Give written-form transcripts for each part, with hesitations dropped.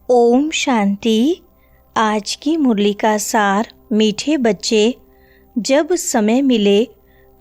ओम शांति। आज की मुरली का सार। मीठे बच्चे, जब समय मिले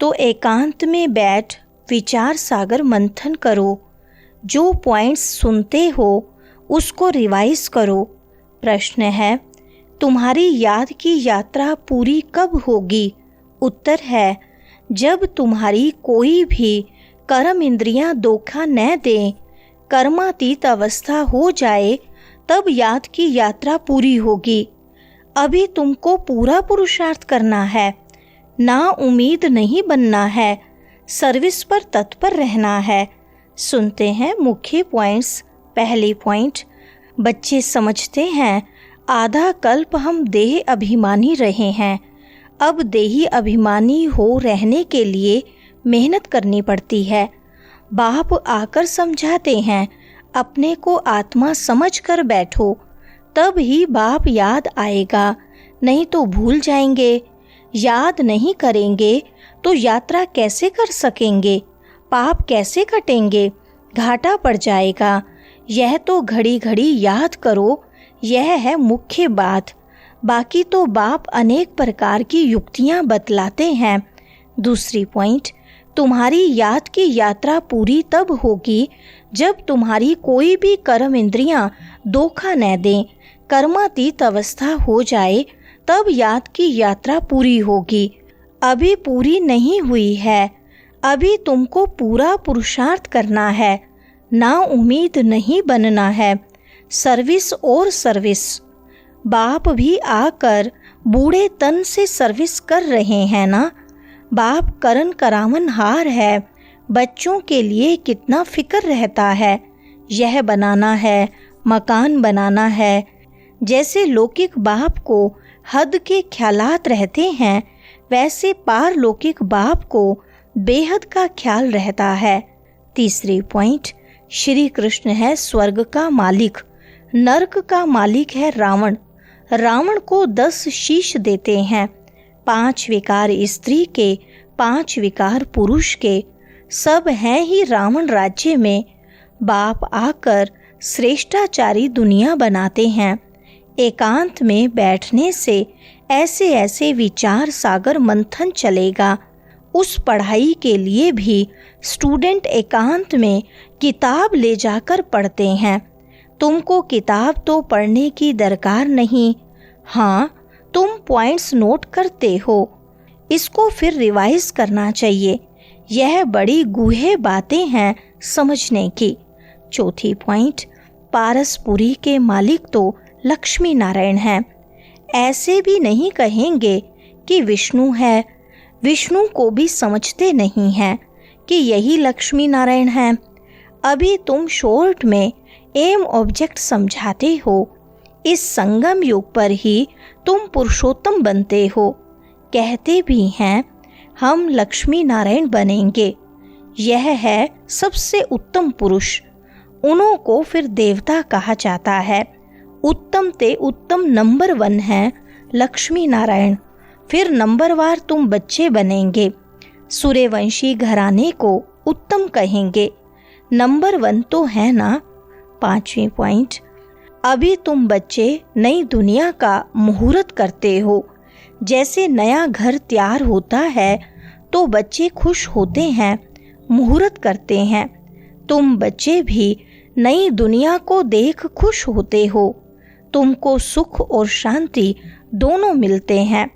तो एकांत में बैठ विचार सागर मंथन करो। जो पॉइंट्स सुनते हो उसको रिवाइज करो। प्रश्न है, तुम्हारी याद की यात्रा पूरी कब होगी? उत्तर है, जब तुम्हारी कोई भी कर्म इंद्रियां धोखा न दें, कर्मातीत अवस्था हो जाए, तब याद की यात्रा पूरी होगी। अभी तुमको पूरा पुरुषार्थ करना है, ना उम्मीद नहीं बनना है, सर्विस पर तत्पर रहना है। सुनते हैं मुख्य पॉइंट्स। पहली पॉइंट, बच्चे समझते हैं आधा कल्प हम देह अभिमानी रहे हैं। अब देही अभिमानी हो रहने के लिए मेहनत करनी पड़ती है। बाप आकर समझाते हैं, अपने को आत्मा समझ कर बैठो, तब ही बाप याद आएगा, नहीं तो भूल जाएंगे। याद नहीं करेंगे तो यात्रा कैसे कर सकेंगे? पाप कैसे कटेंगे? घाटा पड़ जाएगा। यह तो घड़ी घड़ी याद करो, यह है मुख्य बात। बाकी तो बाप अनेक प्रकार की युक्तियां बतलाते हैं। दूसरी पॉइंट, तुम्हारी याद की यात्रा पूरी तब होगी जब तुम्हारी कोई भी कर्म इंद्रियां धोखा न दें, कर्मातीत अवस्था हो जाए, तब याद की यात्रा पूरी होगी। अभी पूरी नहीं हुई है। अभी तुमको पूरा पुरुषार्थ करना है, ना उम्मीद नहीं बनना है, सर्विस और सर्विस। बाप भी आकर बूढ़े तन से सर्विस कर रहे हैं ना। बाप करन करावन हार है। बच्चों के लिए कितना फिक्र रहता है, यह बनाना है, मकान बनाना है। जैसे लौकिक बाप को हद के ख्यालात रहते हैं, वैसे पारलौकिक बाप को बेहद का ख्याल रहता है। तीसरी पॉइंट, श्री कृष्ण है स्वर्ग का मालिक, नरक का मालिक है रावण। रावण को 10 शीश देते हैं, 5 विकार स्त्री के, 5 विकार पुरुष के। सब हैं ही रावण राज्य में। बाप आकर श्रेष्ठाचारी दुनिया बनाते हैं। एकांत में बैठने से ऐसे ऐसे विचार सागर मंथन चलेगा। उस पढ़ाई के लिए भी स्टूडेंट एकांत में किताब ले जाकर पढ़ते हैं। तुमको किताब तो पढ़ने की दरकार नहीं। हाँ, तुम पॉइंट्स नोट करते हो, इसको फिर रिवाइज करना चाहिए। यह बड़ी गूढ़ बातें हैं समझने की। चौथी पॉइंट, पारसपुरी के मालिक तो लक्ष्मी नारायण हैं। ऐसे भी नहीं कहेंगे कि विष्णु है। विष्णु को भी समझते नहीं हैं कि यही लक्ष्मी नारायण हैं। अभी तुम शॉर्ट में एम ऑब्जेक्ट समझाते हो। इस संगम युग पर ही तुम पुरुषोत्तम बनते हो। कहते भी हैं हम लक्ष्मी नारायण बनेंगे। यह है सबसे उत्तम पुरुष। उन्हों को फिर देवता कहा जाता है। उत्तम ते उत्तम नंबर 1 है लक्ष्मी नारायण। फिर नंबरवार तुम बच्चे बनेंगे। सूर्यवंशी घराने को उत्तम कहेंगे। नंबर 1 तो है ना। 5वीं पॉइंट, अभी तुम बच्चे नई दुनिया का मुहूर्त करते हो। जैसे नया घर तैयार होता है तो बच्चे खुश होते हैं, मुहूर्त करते हैं। तुम बच्चे भी नई दुनिया को देख खुश होते हो। तुमको सुख और शांति दोनों मिलते हैं।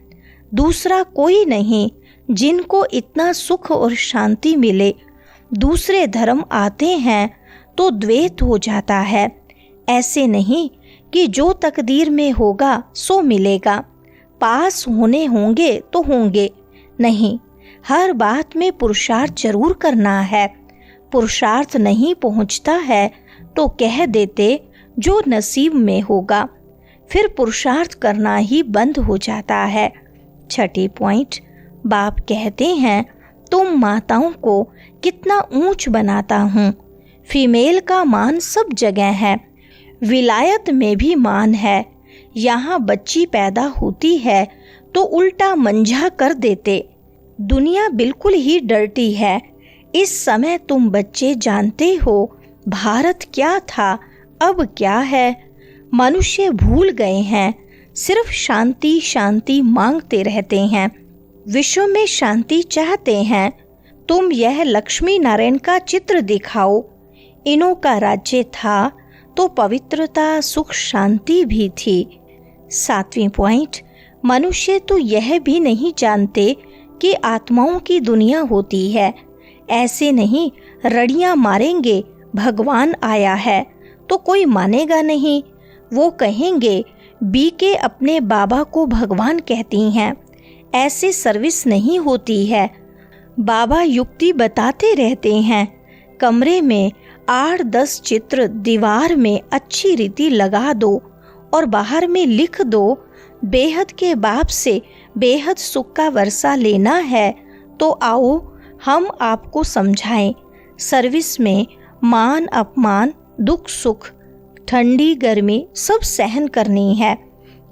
दूसरा कोई नहीं जिनको इतना सुख और शांति मिले। दूसरे धर्म आते हैं तो द्वैत हो जाता है। ऐसे नहीं कि जो तकदीर में होगा सो मिलेगा, पास होने होंगे तो होंगे। नहीं, हर बात में पुरुषार्थ जरूर करना है। पुरुषार्थ नहीं पहुंचता है तो कह देते जो नसीब में होगा। फिर पुरुषार्थ करना ही बंद हो जाता है। 6ठी पॉइंट, बाप कहते हैं तुम माताओं को कितना ऊंच बनाता हूँ। फीमेल का मान सब जगह है, विलायत में भी मान है। यहाँ बच्ची पैदा होती है तो उल्टा मंझा कर देते। दुनिया बिल्कुल ही डर्टी है। इस समय तुम बच्चे जानते हो भारत क्या था, अब क्या है। मनुष्य भूल गए हैं, सिर्फ शांति शांति मांगते रहते हैं, विश्व में शांति चाहते हैं। तुम यह लक्ष्मी नारायण का चित्र दिखाओ। इन्हों का राज्य था तो पवित्रता सुख शांति भी थी। 7वां पॉइंट, मनुष्य तो यह भी नहीं जानते कि आत्माओं की दुनिया होती है। ऐसे नहीं रड़ियां मारेंगे भगवान आया है तो कोई मानेगा नहीं। वो कहेंगे बीके अपने बाबा को भगवान कहती हैं। ऐसे सर्विस नहीं होती है। बाबा युक्ति बताते रहते हैं। कमरे में 8-10 चित्र दीवार में अच्छी रीति लगा दो और बाहर में लिख दो, बेहद के बाप से बेहद सुख का वर्षा लेना है तो आओ हम आपको समझाएं। सर्विस में मान अपमान दुख सुख ठंडी गर्मी सब सहन करनी है।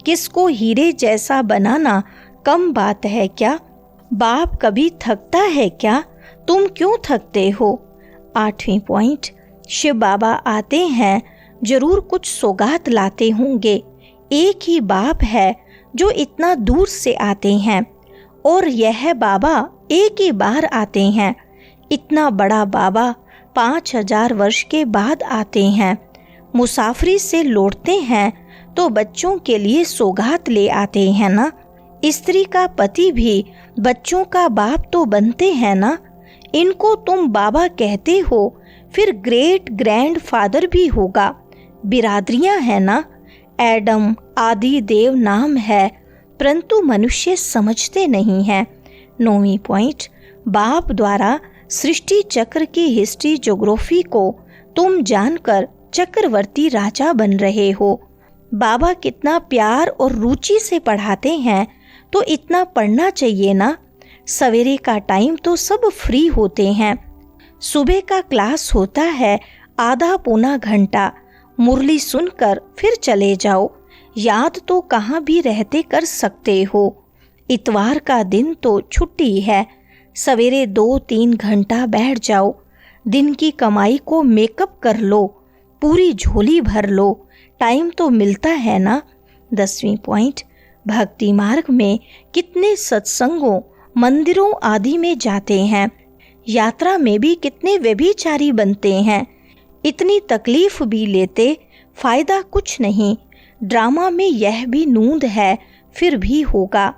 किसको हीरे जैसा बनाना कम बात है क्या? बाप कभी थकता है क्या? तुम क्यों थकते हो? 8वां पॉइंट, शिव बाबा आते हैं, जरूर कुछ सौगात लाते होंगे। एक ही बाप है जो इतना दूर से आते हैं और यह बाबा एक ही बार आते हैं। इतना बड़ा बाबा 5000 वर्ष के बाद आते हैं। मुसाफरी से लौटते हैं तो बच्चों के लिए सौगात ले आते हैं ना। स्त्री का पति भी बच्चों का बाप तो बनते हैं ना। इनको तुम बाबा कहते हो, फिर ग्रेट ग्रैंड फादर भी होगा। बिरादरियां हैं ना। एडम आदि देव नाम है, परंतु मनुष्य समझते नहीं हैं। 9वां पॉइंट, बाप द्वारा सृष्टि चक्र की हिस्ट्री ज्योग्राफी को तुम जानकर चक्रवर्ती राजा बन रहे हो। बाबा कितना प्यार और रुचि से पढ़ाते हैं तो इतना पढ़ना चाहिए ना। सवेरे का टाइम तो सब फ्री होते हैं। सुबह का क्लास होता है आधा पौना घंटा। मुरली सुनकर फिर चले जाओ। याद तो कहाँ भी रहते कर सकते हो। इतवार का दिन तो छुट्टी है। सवेरे 2-3 घंटा बैठ जाओ। दिन की कमाई को मेकअप कर लो, पूरी झोली भर लो। टाइम तो मिलता है ना। 10वां पॉइंट, भक्ति मार्ग में कितने सत्संगों मंदिरों आदि में जाते हैं। यात्रा में भी कितने व्यभिचारी बनते हैं। इतनी तकलीफ भी लेते, फायदा कुछ नहीं। ड्रामा में यह भी नूंद है, फिर भी होगा।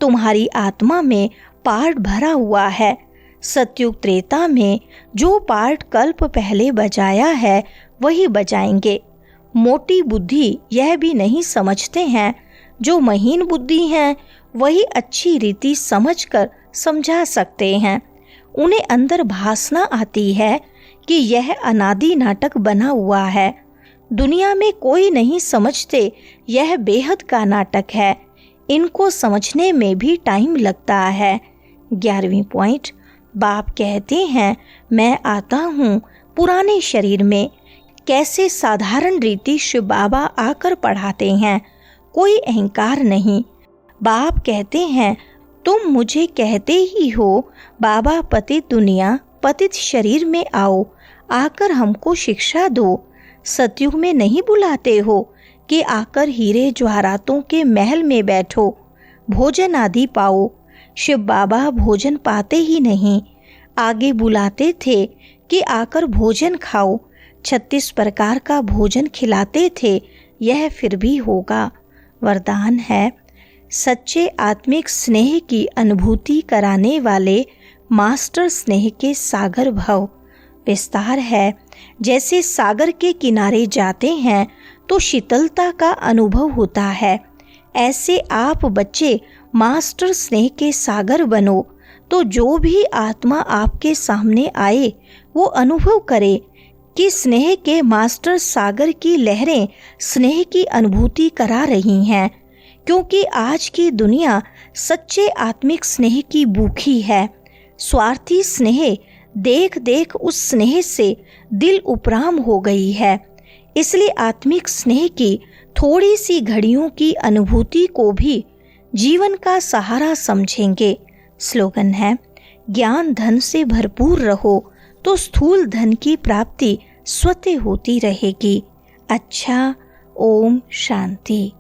तुम्हारी आत्मा में पार्ट भरा हुआ है। सतयुग त्रेता में जो पार्ट कल्प पहले बजाया है वही बजाएंगे। मोटी बुद्धि यह भी नहीं समझते हैं। जो महीन बुद्धि हैं वही अच्छी रीति समझकर समझा सकते हैं। उन्हें अंदर भासना आती है कि यह अनादि नाटक बना हुआ है। दुनिया में कोई नहीं समझते यह बेहद का नाटक है। इनको समझने में भी टाइम लगता है। 11वां पॉइंट, बाप कहते हैं मैं आता हूँ पुराने शरीर में। कैसे साधारण रीति शिव बाबा आकर पढ़ाते हैं, कोई अहंकार नहीं। बाप कहते हैं तुम मुझे कहते ही हो बाबा पतित दुनिया पतित शरीर में आओ, आकर हमको शिक्षा दो। सतयुग में नहीं बुलाते हो कि आकर हीरे जवाहरातों के महल में बैठो, भोजन आदि पाओ। शिव बाबा भोजन पाते ही नहीं। आगे बुलाते थे कि आकर भोजन खाओ। 36 प्रकार का भोजन खिलाते थे। यह फिर भी होगा। वरदान है, सच्चे आत्मिक स्नेह की अनुभूति कराने वाले मास्टर स्नेह के सागर भव। विस्तार है, जैसे सागर के किनारे जाते हैं तो शीतलता का अनुभव होता है, ऐसे आप बच्चे मास्टर स्नेह के सागर बनो। तो जो भी आत्मा आपके सामने आए वो अनुभव करे कि स्नेह के मास्टर सागर की लहरें स्नेह की अनुभूति करा रही हैं। क्योंकि आज की दुनिया सच्चे आत्मिक स्नेह की भूखी है। स्वार्थी स्नेह देख देख उस स्नेह से दिल उपराम हो गई है। इसलिए आत्मिक स्नेह की थोड़ी सी घड़ियों की अनुभूति को भी जीवन का सहारा समझेंगे। स्लोगन है, ज्ञान धन से भरपूर रहो तो स्थूल धन की प्राप्ति स्वतः होती रहेगी। अच्छा, ओम शांति।